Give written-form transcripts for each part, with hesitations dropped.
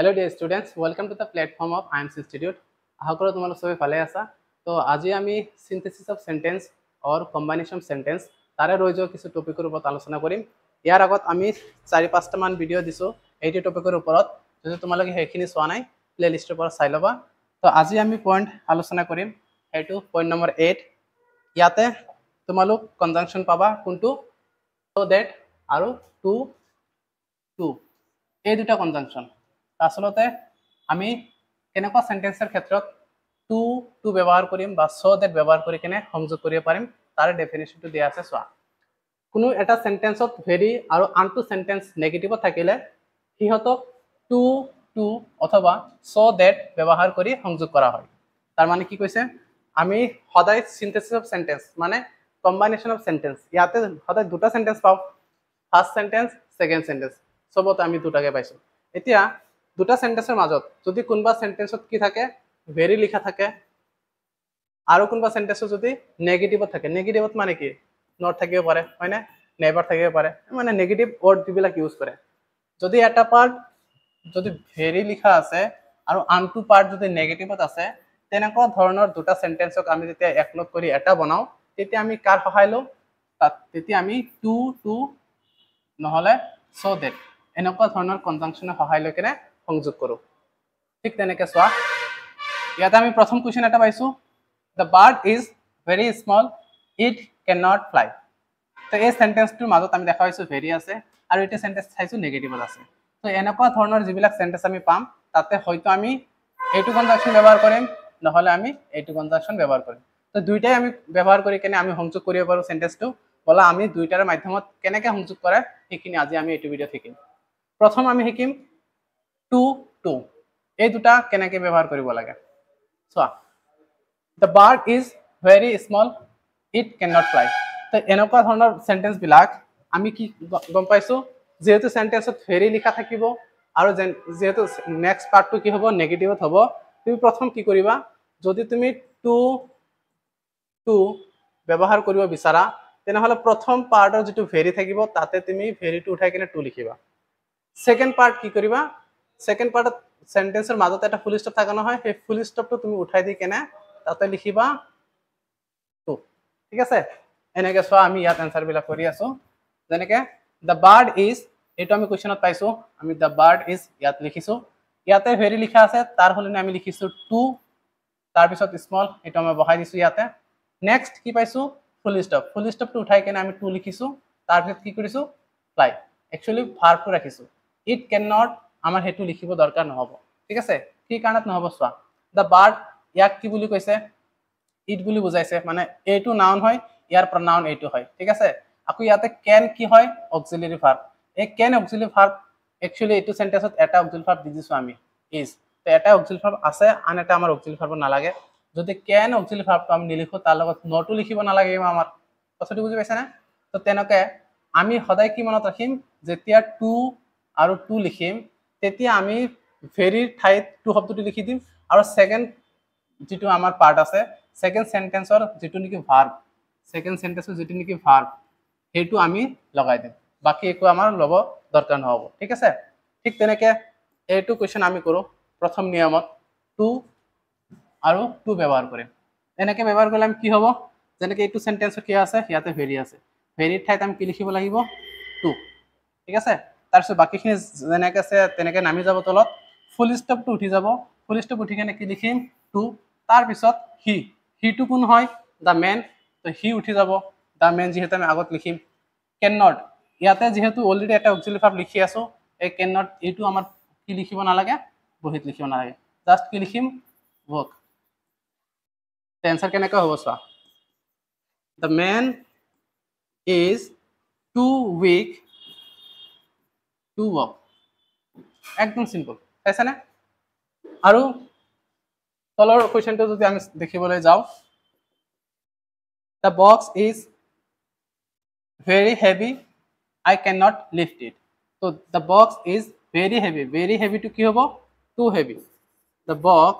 Hello dear students, welcome to the platform of IMS Institute. আশা কৰো তোমালোক সবাই ভালে আছা। তো আজি আমি সিনথেসিস অফ সেন্টেন্স और কম্বিনেশন সেন্টেন্স তাৰে ৰৈ যোৱা কিছু টপিকৰ ওপৰত আলোচনা কৰিম। ইয়াৰ আগত আমি 4-5টা মান ভিডিঅ' দিছো এইটো টপিকৰ ওপৰত। যদি তোমালোকে সেইখিনি চোৱা নাই প্লেলিষ্টৰ পৰা চাই ল'বা। তো আজি আমি পইণ্ট আলোচনা কৰিম এইটো পইণ্ট নম্বৰ 8। ইয়াতে তোমালোক কনজাংশন পাবা কোনটো so that আৰু to এই দুটা কনজাংশন আসলতে আমি কেনেকুৱা সেন্টেন্সৰ ক্ষেত্ৰত টু ব্যৱহাৰ কৰিম বা সো দ্যাট ব্যৱহাৰ কৰি কেনে সংযোগ কৰিব পাৰিম তাৰ ডেফিনিশনটো দিয়া আছে। চোৱা, কোনো এটা সেন্টেন্সত ভেৰি আৰু আনটো সেন্টেন্স নেগেটিভ থাকিলে হিহতক টু অথবা সো দ্যাট ব্যৱহাৰ কৰি সংযোগ কৰা হয়। তাৰ মানে কি কৈছে, আমি সদায় সিনথেসিস অফ সেন্টেন্স মানে কম্বিনেশন অফ সেন্টেন্স ইয়াতে সদায় দুটা সেন্টেন্স পাও, ফার্স্ট সেন্টেন্স সেকেন্ড সেন্টেন্স সবতে আমি দুটাকে পাইছো। এতিয়া দুটা সেন্টেন্সৰ মাজত যদি কোনবা সেন্টেন্সত কি থাকে ভেৰি লিখা থাকে আৰু কোনবা সেন্টেন্সত যদি নেগেটিভত থাকে, নেগেটিভত মানে কি নট থাকিব পাৰে হয় না, নেভাৰ থাকিব পাৰে, মানে নেগেটিভ ওয়াৰ্ড যিবিলাক ইউজ কৰে। যদি এটা পাৰ্ট যদি ভেৰি লিখা আছে আৰু আনটো পাৰ্ট যদি নেগেটিভত আছে তেনেকুৱা ধৰণৰ দুটা সেন্টেন্সক আমি যেতিয়া একলগ কৰি এটা বনাও তেতিয়া আমি কাৰ সহায় লওঁ, তেতিয়া আমি টু নহলে সো দ্যাট এনেকুৱা ধৰণৰ কনজাংশনৰ সহায় লৈ কেনে সংযোগ কৰো। ঠিক তেনেকে চোৱা, ইয়াতে আমি প্ৰথম কোৱেশ্চন এটা পাইছো, the bird is very small, it cannot fly। তো এই সেন্টেন্সটোৰ মাজত আমি দেখা পাইছো ভেৰি আছে আৰু এটা সেন্টেন্স চাইছো নেগেটিভত আছে। তো এনেকুৱা ধৰণৰ যিবিলাক সেন্টেন্স আমি পাম তাতে হয়তো আমি এইটো কনজাংশন ব্যৱহাৰ কৰিম নহলে আমি এইটো কনজাংশন ব্যৱহাৰ কৰিম। তো দুইটাই আমি ব্যৱহাৰ কৰি কেনে আমি সংযোগ কৰিব পাৰো সেন্টেন্সটো। বলা আমি দুইটাৰ মাধ্যমত কেনেকৈ সংযোগ কৰে সেইখিনি আজি আমি এইটো ভিডিঅ' শিকিম। প্ৰথম আমি শিকিম টু এই দুটা কেনেকৈ ব্যৱহাৰ কৰিব লাগে। চোৱা, the bird is very small, it cannot fly। তো এনেকুৱা ধৰণৰ সেন্টেন্স বিলাক আমি কি গম পাইছো, যেহেতু সেন্টেন্সত ভেৰি লিখা থাকিব আৰু যেহেতু নেক্সট পাৰ্টটো কি হ'ব নেগেটিভত হ'ব, তুমি প্ৰথম কি কৰিবা, যদি তুমি টু ব্যৱহাৰ কৰিব বিচাৰা তেনেহলে প্ৰথম পাৰ্টৰ যিটো ভেৰি থাকিব তাতে তুমি ভেৰিটো উঠাই কিনে টু লিখিবা। সেকেন্ড পাৰ্ট কি কৰিবা, সেকেন্ড পাৰ্টত সেন্টেন্সৰ মাজত এটা ফুল স্টপ থাকে নহয়, সেই ফুল স্টপটো তুমি উঠাই দি কেনে তাতে লিখিবা টু। ঠিক আছে, এনেকে চোৱা আমি ইয়াত এনসাৰ বিলাক কৰি আছো। যেনেকে the bird is, এইটো আমি কোৱেশ্চনত পাইছো, আমি the bird is ইয়াত লিখিছো, ইয়াতে ভেৰি লিখা আছে তাৰ হলনে আমি লিখিছো টু, তাৰ পিছত স্মল এইটো আমি বহাই দিছো ইয়াতে। নেক্সট কি পাইছো, ফুল স্টপটো উঠাই কেনে আমি টু লিখিছো, তাৰ পিছত কি কৰিছো ফ্লাই, একচুয়ালি ভাৰ্বটো ৰাখিছো। ইট ক্যান নট আমাৰ হেতু লিখিব দৰকাৰ নহব। ঠিক আছে, কি কাৰণত নহব চোৱা, the bird ইয়াক কি বুলি কৈছে, ইট বুলি বুজাইছে, মানে এইটো নাউন হয় ইয়াৰ প্ৰনাউন এইটো হয়। ঠিক আছে, আকৌ ইয়াতে ক্যান কি হয় অক্সিলাৰি ভাৰ্ব, এই ক্যান অক্সিলাৰি ভাৰ্ব একচুয়ালি এইটো সেন্টেন্সত এটা অক্সিলাৰি ভাৰ্ব দি দিছো আমি ইজ, তো এটা অক্সিলাৰি ভাৰ্ব আছে আন এটা আমাৰ অক্সিলাৰি ভাৰ্ব নালাগে। যদি ক্যান অক্সিলাৰি ভাৰ্বটো আমি নিলিখো তাৰ লগত নটো লিখিব নালাগে আমাৰ, কথাটো বুজি পাইছা না। তো তেনেকে আমি সদায় কি মনত ৰাখিম, যেতিয়া টু লিখিম তেতিয়া আমি ভেৰিৰ ঠাইত টু শব্দটো লিখি দিম আৰু সেকেন্ড যিটো আমাৰ পাৰ্ট আছে সেকেন্ড সেন্টেন্সৰ যিটো নেকি ভাৰ্ব, সেইটো আমি লগাই দিম, বাকি একো আমাৰ ল'ব দৰকাৰ নহব। ঠিক আছে, ঠিক তেনেকে এইটো কোৱেশ্চন আমি কৰো প্ৰথম নিয়মত টু ব্যৱহাৰ কৰিম। এনেকে ব্যৱহাৰ কৰিলে আমি কি হ'ব, যেনেকে এইটো সেন্টেন্সত কি আছে ইয়াতে ভেৰি আছে, ভেৰিৰ ঠাইত আমি কি লিখিব লাগিব টু। ঠিক আছে, তাৰপিছত বাকিখিনি যেনেকে আছে তেনেকে নামি যাব তলত, ফুল স্টপটো উঠি যাব, ফুল স্টপ উঠি কেনে কি লিখিম টু, তাৰপিছত হিটো কোন হয় দ্য মেন, তো হি উঠি যাব, দ্য মেন যিহেতু আমি আগত লিখিম। কেন নট ইয়াতে যিহেতু অলৰেডি এটা অক্সিলাৰি ভাৰ্ব লিখি আছো, এই কেন নট এইটো আমাৰ কি লিখিব নালাগে, বহিত লিখিব নালাগে, জাষ্ট কি লিখিম ৱৰ্ক। এনসাৰ কেনেকৈ হ'ব চোৱা, the man is too weak to walk। একদম সিম্পল, পাইছানে। আৰু তলৰ কোৱেশ্চনটো যদি আমি দেখিবলৈ যাওঁ, the box is very heavy, I cannot lift it। তো the box is very heavy to কি হ'ব too heavy, the box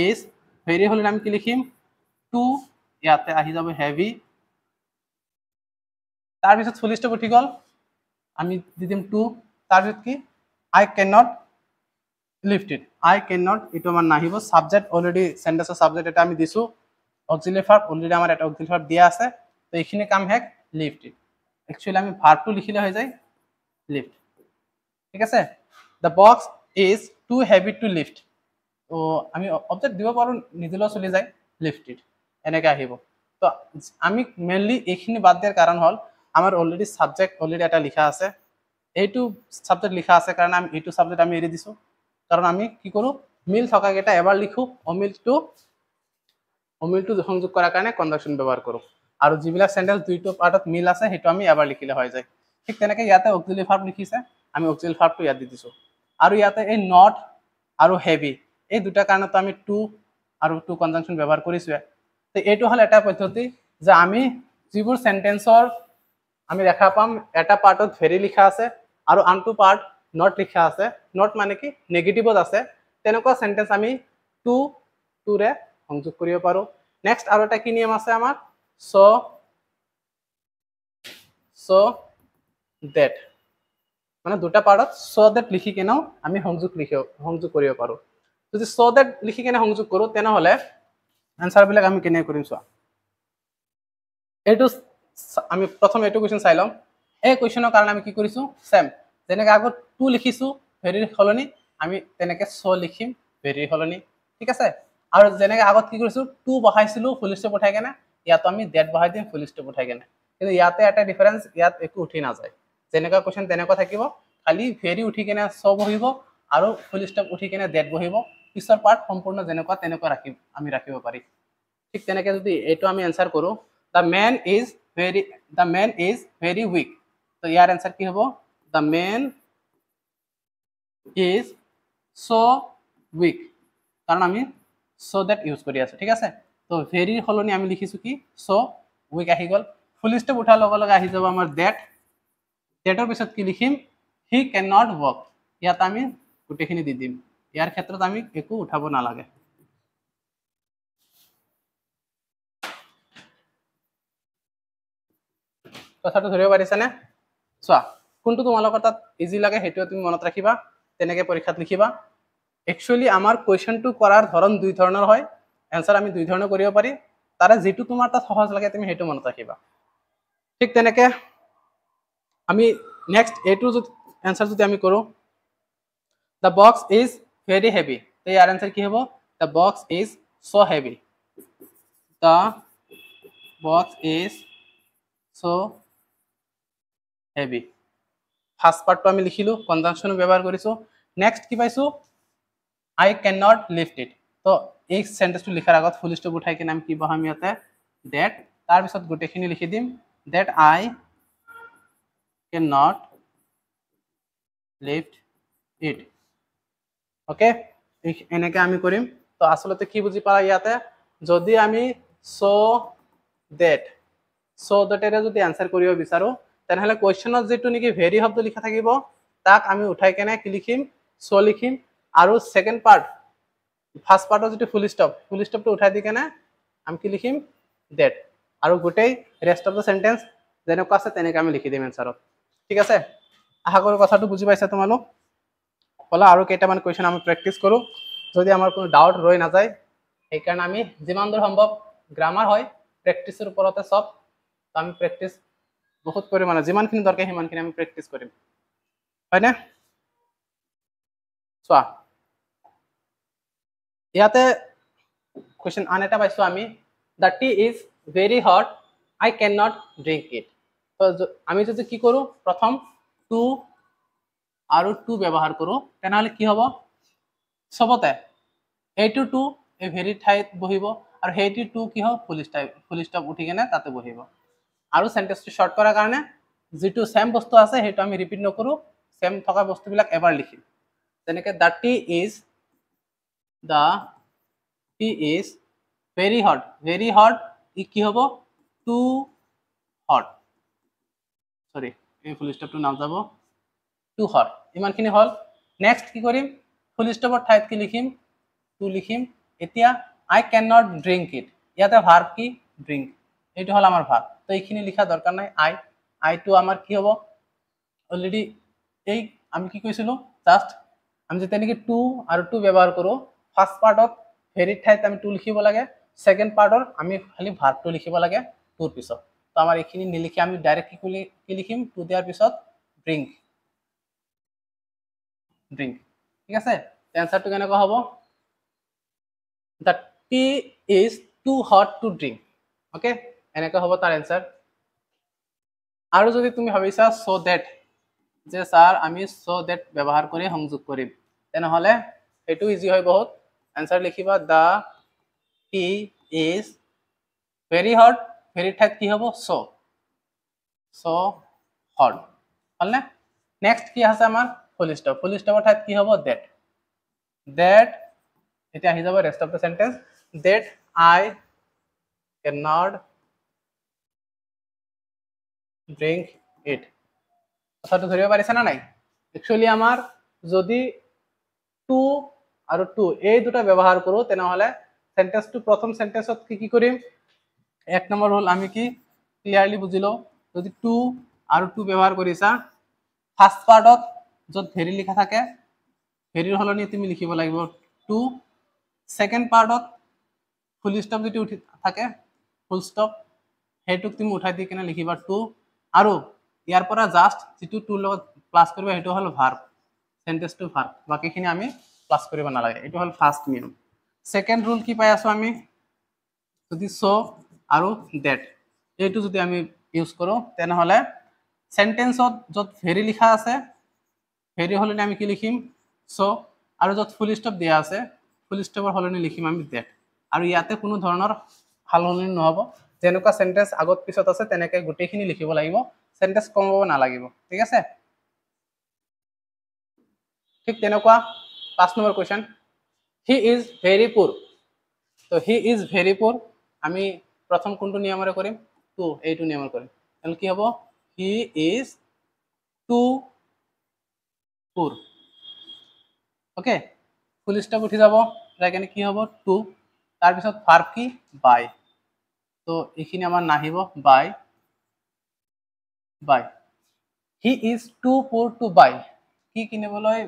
is very হলে আমি কি লিখিম টু, ইয়াতে আহি যাব হেভি, তাৰপিছত ফুল স্টপ উঠি গল আমি দি দিম টু, তাৰপিছত কি I cannot lift it I can not এইটো আমাৰ নাহিব সাবজেক্ট অলৰেডি সেন্টেন্সৰ সাবজেক্ট এটা আমি দিছো অক্সিলাৰি ভাৰ্ব অলৰেডি আমাৰ এটা অক্সিলাৰি ভার্ব দিয়া আছে তো এইখিনি কাম হেক লিফট ইট একচুয়ালি আমি ভার্বটো লিখিলে হৈ যায় লিফট ঠিক আছে the box is too heavy to lift তো আমি অবজেক্ট দিব পাৰো নিদিলেও চলি যায় লিফট ইট এনেকৈ আহিব তো আমি মেইনলি এইখিনি বাদ দিয়াৰ কাৰণ হ'ল আমাৰ অলৰেডি সাবজেক্ট অলৰেডি এটা লিখা আছে এইটো সাবজেক্ট লিখা আছে কাৰণ আমি এইটো সাবজেক্ট আমি এৰি দিছো কাৰণ আমি কি কৰো মিল থকাকেইটা এবাৰ লিখো অমিলটো সংযোগ কৰাৰ কাৰণে কনজাংশন ব্যৱহাৰ কৰো আৰু যিবিলাক সেন্টেন্স দুইটো পাৰ্টত মিল আছে সেইটো আমি এবাৰ লিখিলে হৈ যায় ঠিক তেনেকৈ ইয়াতে অক্সিলাৰি ভাৰ্ব লিখিছে আমি অক্সিলাৰি ভাৰ্বটো ইয়াত দি দিছো আৰু ইয়াতে এই নট আৰু হেভি এই দুটা কাৰণত আমি টু আৰু টু কনজাংশন ব্যৱহাৰ কৰিছো তো এইটো হল এটা পদ্ধতি যে আমি যিবোৰ সেন্টেন্সৰ আমি দেখা পাম এটা পাৰ্টত ভেৰি লিখা আছে আৰু আনটো পাৰ্ট নট লিখা আছে নট মানে কি নেগেটিভত আছে তেনেকুৱা সেন্টেন্স আমি টু টুৰে সংযোগ কৰিব পাৰো নেক্সট আৰু এটা কি নিয়ম আছে আমাৰ সো দ্যাট মানে দুটা পাৰ্টত সো দ্যাট লিখি কেনেও আমি সংযোগ কৰিব পাৰো যদি সো দ্যাট লিখি কেনে সংযোগ কৰো তেনেহলে আনসাৰ বিলাক আমি কেনে কৰিম চোৱা এইটো আমি প্ৰথম এইটো কোৱেশ্চন চাই লম এই কোৱেশ্চনৰ কাৰণে আমি কি কৰিছো সেম যেনেকৈ আগত টু লিখিছো ভেৰিৰ সলনি আমি তেনেকৈ সো লিখিম ভেৰিৰ সলনি ঠিক আছে আৰু যেনেকৈ আগত কি কৰিছো টু বহাইছিলো ফুল স্টপ উঠাই কেনে ইয়াতো আমি দ্যাট বহাই দিম ফুল স্টপ উঠাই কেনে কিন্তু ইয়াতে এটা ডিফাৰেন্স ইয়াত একো উঠি নাযায় যেনেকুৱা কোৱেশ্চন তেনেকুৱা থাকিব খালি ভেৰি উঠি কেনে সো বহিব আৰু ফুল স্টপ উঠি কেনে দ্যাট বহিব পিছৰ পাৰ্ট সম্পূৰ্ণ যেনেকুৱা তেনেকুৱা আমি ৰাখিব পাৰি ঠিক তেনেকৈ যদি এইটো আমি আনসাৰ কৰো the man is very weak তো ইয়াৰ আনসাৰ কি হ'ব the man is so weak কাৰণ আমি so that ইউজ কৰি আছো ঠিক আছে তো ভেৰিৰ সলনি আমি লিখিছো কি so weak আহি গল ফুল স্টপ উঠাৰ লগে লগে আহি যাব আমাৰ দ্যাটৰ পিছত কি লিখিম he cannot walk ইয়াত আমি গোটেইখিনি দি দিম ইয়াৰ ক্ষেত্ৰত আমি একো উঠাব নালাগে কথাটো ধৰিব পাৰিছানে চোৱা কোনটো তোমালোকৰ তাত ইজি লাগে সেইটো তুমি মনত ৰাখিবা তেনেকৈ পৰীক্ষাত লিখিবা একচুয়ালি আমাৰ কোৱেশ্চনটো কৰাৰ ধৰণ দুই ধৰণৰ হয় এনসাৰ আমি দুই ধৰণে কৰিব পাৰি তাৰে যেটো তোমাৰ তাত সহজ লাগে তুমি সেইটো মনত ৰাখিবা ঠিক তেনেকৈ আমি নেক্সট এইটো এনসাৰ যদি আমি কৰো the box is very heavy তো ইয়াৰ আনসাৰ কি হ'ব the box is so heavy the box is so heavy first পার্টটো আমি লিখিলো কনজাংশন ব্যবহার কৰিছো নেক্সট কি পাইছো I cannot lift it তো এই সেন্টেন্সটো লিখাৰ আগত ফুল স্টপ উঠাই কিনে আমি কি বহাম ইয়াতে that তাৰ পিছত গোটেইখিনি লিখি দিম that I cannot lift it okay এনেকৈ আমি কৰিম তো আসলতে কি বুজি পালা ইয়াতে যদি আমি so that এৰে যদি আনসাৰ কৰিব বিচাৰো তেনেহলে কোৱেশ্চনত যেটো নেকি ভেৰি শব্দ লিখা থাকিব তাক আমি উঠাই কেনে কি লিখিম সো লিখিম আৰু সেকেন্ড পাৰ্ট ফাৰ্স্ট পাৰ্টৰ যেটো ফুল স্টপটো উঠাই দি কেনে আমি কি লিখিম দ্যাট আৰু গোটেই ৰেষ্ট অফ দ্য সেন্টেন্স যেনেকুৱা আছে তেনেকৈ আমি লিখি দিম এনসাৰত ঠিক আছে আশা কৰো কথাটো বুজি পাইছা তোমালোক বলা আৰু কেইটামান কোৱেশ্চন আমি প্ৰেক্টিস কৰো যদি আমাৰ কোনো ডাউট ৰৈ নাযায় এই কাৰণে আমি যিমান দূৰ সম্ভৱ গ্ৰামাৰ হয় প্ৰেক্টিসৰ ওপৰতে সব আমি প্ৰেক্টিস বহুত পৰিমাণে যিমানখিনি দৰকাৰ সিমানখিনি আমি প্ৰেক্টিস কৰিম হয়নে চোৱা ইয়াতে কোৱেশ্চন আন এটা পাইছো আমি the tea is very hot I cannot drink it তো আমি যদি কি কৰো প্ৰথম টু আৰু টু ব্যৱহাৰ কৰো তেনেহলে কি হ'ব সবতে এইটো টু এই ভেৰি ঠাইত বহিব আৰু হেইটো টু কি হ'ব ফুল স্টপ উঠি কেনে তাতে বহিব আৰু সেন্টেন্সটো শৰ্ট কৰাৰ কাৰণে যেটো সেম বস্তু আছে হেটো আমি ৰিপিট নকৰো সেম থকা বস্তুবিলাক এবাৰ লিখিম যেনেকৈ the tea is very hot ই কি হ'ব টু hot সরি এই ফুল স্টপটো নাম যাব টু hot ইমানখিনি হল নেক্সট কি কৰিম ফুল স্টপৰ ঠাইত কি লিখিম টু লিখিম এতিয়া I cannot drink it ইয়াতে ভার্ব কি drink এইটো হল আমাৰ ভাৰ্ব তো এইখিনি লিখা দৰকাৰ নাই I টো আমাৰ কি হ'ব অলৰেডি এই আমি কি কৈছিলো জাস্ট আমি যেতিয়া নেকি টু আৰু টু ব্যৱহাৰ কৰোঁ ফাৰ্ষ্ট পাৰ্টত ভেৰিৰ ঠাইত আমি টু লিখিব লাগে, ছেকেণ্ড পাৰ্টৰ আমি খালি ভাৰ্বটো লিখিব লাগে টুৰ পিছত। তো আমাৰ এইখিনি নিলিখি আমি ডাইৰেক্ট কি লিখিম, টু দিয়াৰ পিছত ড্ৰিংক, ড্ৰিংক। ঠিক আছে, এনচাৰটো কেনেকুৱা হ'ব? The tea is too hot to drink. Okay, এনেকুৱা হ'ব তাৰ এনচাৰ। আৰু যদি তুমি ভাবিছা চ' ডেট, যে ছাৰ আমি চ' ডেট ব্যৱহাৰ কৰি সংযোগ কৰিম, তেনেহ'লে এইটো ইজি হয় বহুত। এনচাৰ লিখিবা the tea is very hot, ভেৰিৰ ঠাইত কি হ'ব? চ' হট, হ'লনে? নেক্সট কি আছে আমাৰ? ফুল ষ্টপ। ফুল ষ্টপৰ ঠাইত কি হ'ব? ডেট। ডেট, এতিয়া আহি যাব rest of the sentence. That I can not drink it. কথাটো ধৰিব পাৰিছা না নাই? একচুৱেলি আমাৰ যদি টু আৰু টু এই দুটা ব্যৱহাৰ কৰোঁ, তেনেহ'লে চেণ্টেন্সটো প্ৰথম চেণ্টেন্সত কি কৰিম? এক নম্বৰ হ'ল আমি কি ক্লিয়াৰলি বুজি লওঁ, যদি টু আৰু টু ব্যৱহাৰ কৰিছা, ফাৰ্ষ্ট পাৰ্টত য'ত ভেৰি লিখা থাকে ভেৰিৰ সলনি তুমি লিখিব লাগিব টু, ছেকেণ্ড পাৰ্টত ফুল ষ্টপ যদি উঠি থাকে, ফুল ষ্টপ, সেইটোক তুমি উঠাই দি কিনে লিখিবা টু, আৰু ইয়াৰ পৰা জাষ্ট যিটো টুৰ লগত প্লাছ কৰিব সেইটো হ'ল ভাৰ্ব, চেণ্টেন্সটো ভাৰ্ব, বাকীখিনি আমি প্লাছ কৰিব নালাগে। এইটো হ'ল ফাৰ্ষ্ট নিয়ম। ছেকেণ্ড ৰুল কি পাই আছোঁ আমি? যদি চ' আৰু ডেট এইটো যদি আমি ইউজ কৰোঁ, তেনেহ'লে চেণ্টেন্সত য'ত ভেৰি লিখা আছে ভেৰি সলনি আমি কি লিখিম? চ', আৰু য'ত ফুল ষ্টপ দিয়া আছে ফুল ষ্টপৰ সলনি লিখিম আমি ডেট। আৰু ইয়াতে কোনো ধৰণৰ সাল সলনি নহ'ব, যেনেকুৱা চেণ্টেন্স আগত পিছত আছে তেনেকৈ গোটেইখিনি লিখিব লাগিব, চেণ্টেন্স কমাব নালাগিব। ঠিক আছে, ঠিক তেনেকুৱা 5 number question, he is very পুৰ। তো হি ইজ ভেৰি পুৰ আমি প্ৰথম কোনটো নিয়মেৰে কৰিম? টু, এইটো নিয়মেৰে কৰিম। তেনেহ'লে কি হ'ব? হি ইজ টু পুৰ। অ'কে, ফুল ষ্টপ উঠি যাব, যাই কেনে কি হ'ব? টু, তাৰপিছত ভাৰ্ব কি? বাই। তো এইখিনি আমাৰ নাহিব, বাই, বাই। হি ইজ টু পুৰ টু বাই, কি কিনিবলৈ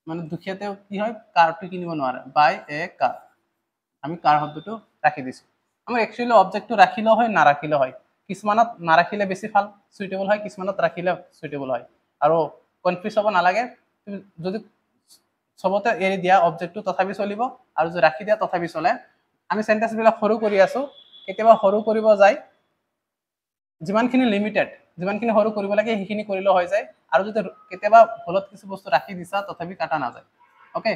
মানে দুখীয়াতে কি হয়? কাৰটো কিনিব নোৱাৰে, বাই এ কাৰ। আমি কাৰ শব্দটো ৰাখি দিছোঁ। আমাৰ একচুৱেলি অবজেক্টটো ৰাখিলেও হয়, নাৰাখিলেও হয়। কিছুমানত নাৰাখিলে বেছি ভাল চুইটেবল হয়, কিছুমানত ৰাখিলে চুইটেবল হয়। আৰু কনফিউজ হ'ব নালাগে, তুমি যদি চবতে এৰি দিয়া অবজেক্টটো তথাপি চলিব, আৰু যদি ৰাখি দিয়া তথাপি চলে। আমি চেণ্টেন্সবিলাক সৰু কৰি আছোঁ, কেতিয়াবা সৰু কৰিব যায়, যিমানখিনি লিমিটেড, যিমানখিনি সৰু কৰিব লাগে সেইখিনি কৰিলেও হৈ যায়। আৰু যদি কেতিয়াবা ভুলত কিছু বস্তু ৰাখি দিছা তথাপি কাটা নাযায়। অ'কে,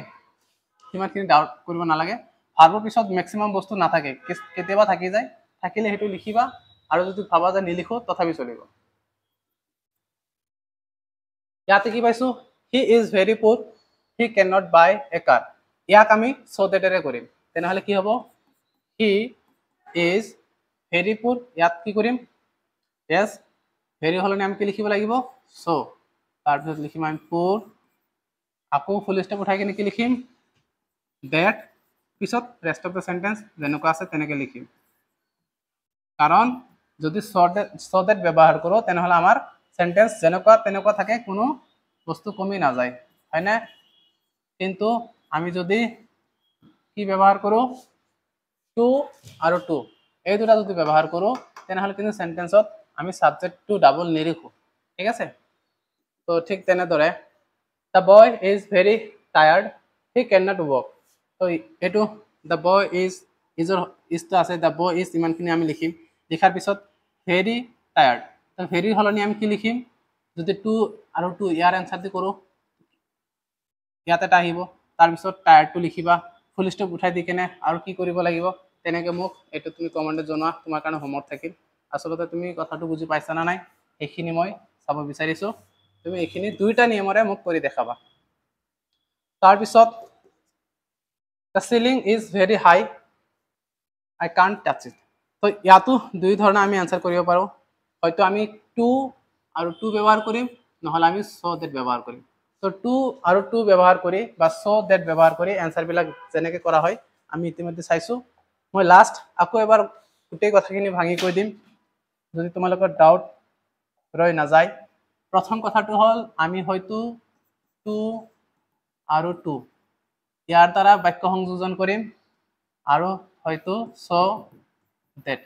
সিমানখিনি ডাউট কৰিব নালাগে। ভাৰ্বৰ পিছত মেক্সিমাম বস্তু নাথাকে, কেতিয়াবা থাকি যায়, থাকিলে সেইটো লিখিবা, আৰু যদি ভাবা যে নিলিখো তথাপি চলিব। ইয়াতে কি পাইছোঁ? হি ইজ ভেৰি পুৰ, হি কেন নট বাই এ কাৰ। ইয়াক আমি চ' ডেটেৰে কৰিম, তেনেহ'লে কি হ'ব? হি ইজ ভেৰি পুৰ, ইয়াত কি কৰিম? য়েছ, ভেৰি সলনি আমি কি লিখিব লাগিব? চ', তাৰপিছত লিখিম আমি পুৰ, আকৌ ফুল ষ্টপ উঠাই কিনে কি লিখিম? ডেট, পিছত ৰেষ্ট অফ দ্য চেণ্টেন্স যেনেকুৱা আছে তেনেকৈ লিখিম। কাৰণ যদি চ' ডেট ব্যৱহাৰ কৰোঁ, তেনেহ'লে আমাৰ চেণ্টেন্স যেনেকুৱা তেনেকুৱা থাকে, কোনো বস্তু কমি নাযায়, হয়নে? কিন্তু আমি যদি কি ব্যৱহাৰ কৰোঁ? টু আৰু টু এই দুটা যদি ব্যৱহাৰ কৰোঁ, তেনেহ'লে কিন্তু চেণ্টেন্সত আমি ছাবজেক্টটো ডাবল নিলিখোঁ। ঠিক আছে, তো ঠিক তেনেদৰে the boy is very tired, he can not work. তো এইটো দ্য বয় ইজৰ ইজটো আছে, দ্য বয় ইজ ইমানখিনি আমি লিখিম। লিখাৰ পিছত ভেৰি টায়াৰ্ড, তো ভেৰিৰ সলনি আমি কি লিখিম? যদি টু আৰু টু ইয়াৰ এনচাৰটো কৰোঁ, ইয়াত এটা আহিব, তাৰপিছত টায়াৰ্ডটো লিখিবা, ফুল ষ্টপ উঠাই দি কেনে আৰু কি কৰিব লাগিব তেনেকৈ মোক এইটো তুমি কমেণ্টত জনোৱা, তোমাৰ কাৰণে হোমৱৰ্ক থাকিল। আচলতে তুমি কথাটো বুজি পাইছা না নাই সেইখিনি মই চাব বিচাৰিছোঁ। তুমি এইখিনি দুইটা নিয়মৰে মোক কৰি দেখাবা। তাৰপিছত the ceiling is very high, I can't touch it. তো ইয়াতো দুই ধৰণে আমি এনচাৰ কৰিব পাৰোঁ, হয়তো আমি টু আৰু টু ব্যৱহাৰ কৰিম, নহ'লে আমি চ' ডেট ব্যৱহাৰ কৰিম। তো টু আৰু টু ব্যৱহাৰ কৰি বা চ' ডেট ব্যৱহাৰ কৰি এনচাৰবিলাক যেনেকৈ কৰা হয় আমি ইতিমধ্যে চাইছোঁ। মই লাষ্ট আকৌ এবাৰ গোটেই কথাখিনি ভাঙি কৈ দিম, যদি তোমালোকৰ ডাউট ৰৈ নাযায়। প্ৰথম কথাটো হ'ল আমি হয়তো টু আৰু টু ইয়াৰ দ্বাৰা বাক্য সংযোজন কৰিম আৰু হয়তো চ ডেট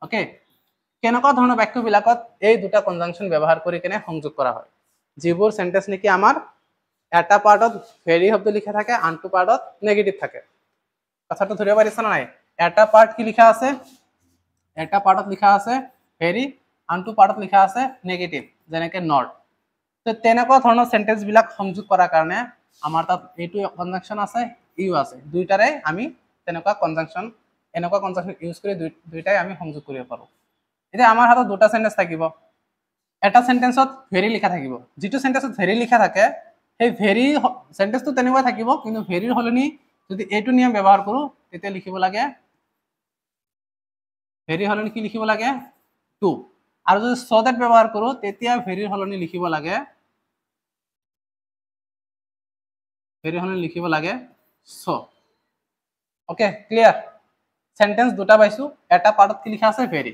ওকে কেনেকুৱা ধৰণৰ বাক্যবিলাকত এই দুটা কনজাংশন ব্যৱহাৰ কৰি কেনে সংযোগ কৰা হয় যিবোৰ সেন্টেন্স নেকি আমাৰ এটা পাৰ্টত ভেৰি শব্দ লিখা থাকে আনটো পাৰ্টত নেগেটিভ থাকে কথাটো ধৰিব পাৰিছা না নাই এটা পাৰ্ট কি লিখা আছে এটা পাৰ্টত লিখা আছে ভেৰি আনটো পাৰ্টত লিখা আছে নেগেটিভ যেনেকৈ নট তো তেনেকুৱা ধৰণৰ সেন্টেন্স বিলাক সংযোগ কৰাৰ কাৰণে আমাৰ তাত এইটো কনজাংশন আছে ইউ আছে দুইটাৰে আমি তেনেকুৱা কনজাংশন এনেকুৱা কনজাংশন ইউজ কৰি দুইটাই আমি সংযোগ কৰিব পাৰো এতিয়া আমাৰ হাতত দুটা সেন্টেন্স থাকিব এটা সেন্টেন্সত ভেৰি লিখা থাকিব যেটো সেন্টেন্সত ভেৰি লিখা থাকে সেই ভেৰি সেন্টেন্সটো তেনেকুৱা থাকিব কিন্তু ভেৰিৰ হলনি যদি এইটো নিয়ম ব্যৱহাৰ কৰো তেতিয়া লিখিব লাগে ভেৰি হলনি কি লিখিব লাগে টু আৰু যদি so that ব্যৱহাৰ কৰো তেতিয়া ভেৰিৰ হলনি লিখিব লাগে so ওকে ক্লিয়াৰ সেন্টেন্স দুটা পাইছো এটা পাৰ্টত কি লিখা আছে ভেৰি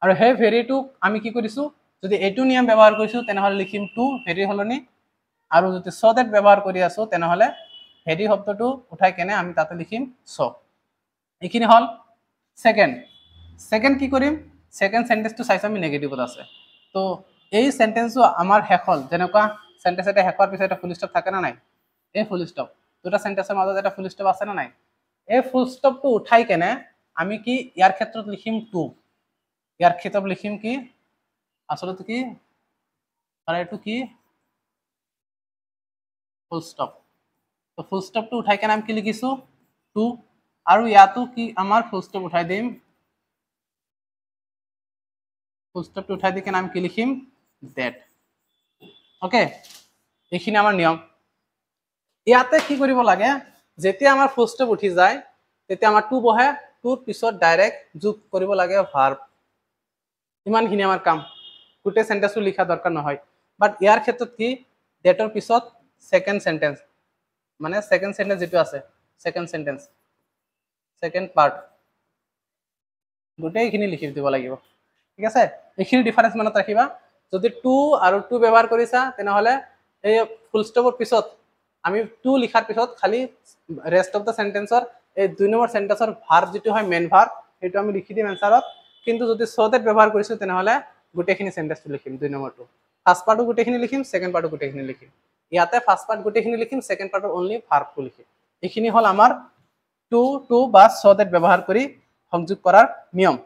আৰু সেই ভেৰিটো আমি কি কৰিছো যদি এইটো নিয়ম ব্যৱহাৰ কৰিছো তেনেহলে লিখিম টু ভেৰিৰ হলনি আৰু যদি so that ব্যৱহাৰ কৰি আছো তেনেহলে ভেৰি শব্দটো উঠাই কেনে আমি তাতে লিখিম so এইখিনি হল সেকেন্ড কি কৰিম সেকেন্ড সেন্টেন্সটো চাইছো আমি নেগেটিভত আছে তো এই সেন্টেন্সটো আমাৰ শেষ হল যেনেকুৱা সেন্টেন্স এটা শেষৰ পিছত এটা ফুল স্টপ থাকে না নাই এই ফুল স্টপ দুটা সেন্টেন্সৰ মাজত এটা ফুল স্টপ আছে না নাই এই ফুল স্টপটো উঠাই কেনে আমি কি ইয়াৰ ক্ষেত্ৰত লিখিম টু ইয়াৰ ক্ষেত্ৰত লিখিম কি আসলে কি আৰু এটো কি ফুল স্টপ তো ফুল স্টপটো উঠাই কেনে আমি কি লিখিছো টু আৰু ইয়াতো কি আমাৰ ফুল স্টপ উঠাই দিম ফুল স্টপটো উঠাই দি কেনে আমি কি লিখিম that ওকে এইখিনি আমাৰ নিয়ম ইয়াতে কি কৰিব লাগে যেতিয়া আমাৰ ফুল স্টপ উঠি যায় তেতিয়া আমাৰ টু বহে টুৰ পিছত ডাইৰেক্ট যোগ কৰিব লাগে ভাৰ্ব ইমানখিনি আমাৰ কাম গোটেই সেন্টেন্সটো লিখা দৰকাৰ নহয় বাট ইয়াৰ ক্ষেত্ৰত কি ডেটৰ পিছত সেকেন্ড সেন্টেন্স মানে সেকেন্ড সেন্টেন্স যেটো আছে সেকেন্ড সেন্টেন্স সেকেন্ড পার্ট গোটেইখিনি লিখি দিব লাগিব ঠিক আছে এইখিনি ডিফারেন্স মনত ৰাখিবা যদি টু আৰু টু ব্যৱহাৰ কৰিছা তেনেহলে এই ফুল স্টপৰ পিছত আমি টু লিখাৰ পিছত খালি ৰেষ্ট অফ দা সেন্টেন্সৰ এই দুই নম্বৰ সেন্টেন্সৰ ভাৰ্ব যেটো হয় মেইন ভাৰ্ব এটো আমি লিখি দিম এনসাৰত কিন্তু যদি so that ব্যৱহাৰ কৰিছো তেনেহলে গোটেইখিনি সেন্টেন্সটো লিখিম দুই নম্বৰটো ফাৰ্স্ট পাৰ্টও গোটেইখিনি লিখিম সেকেন্ড পাৰ্টও গোটেইখিনি লিখিম ইয়াতে ফাৰ্স্ট পাৰ্ট গোটেইখিনি লিখিম সেকেন্ড পাৰ্টৰ অনলি ভাৰ্বটো লিখিম এইখিনি হল আমাৰ টু বা so that ব্যৱহাৰ কৰি সংযোগ কৰাৰ নিয়ম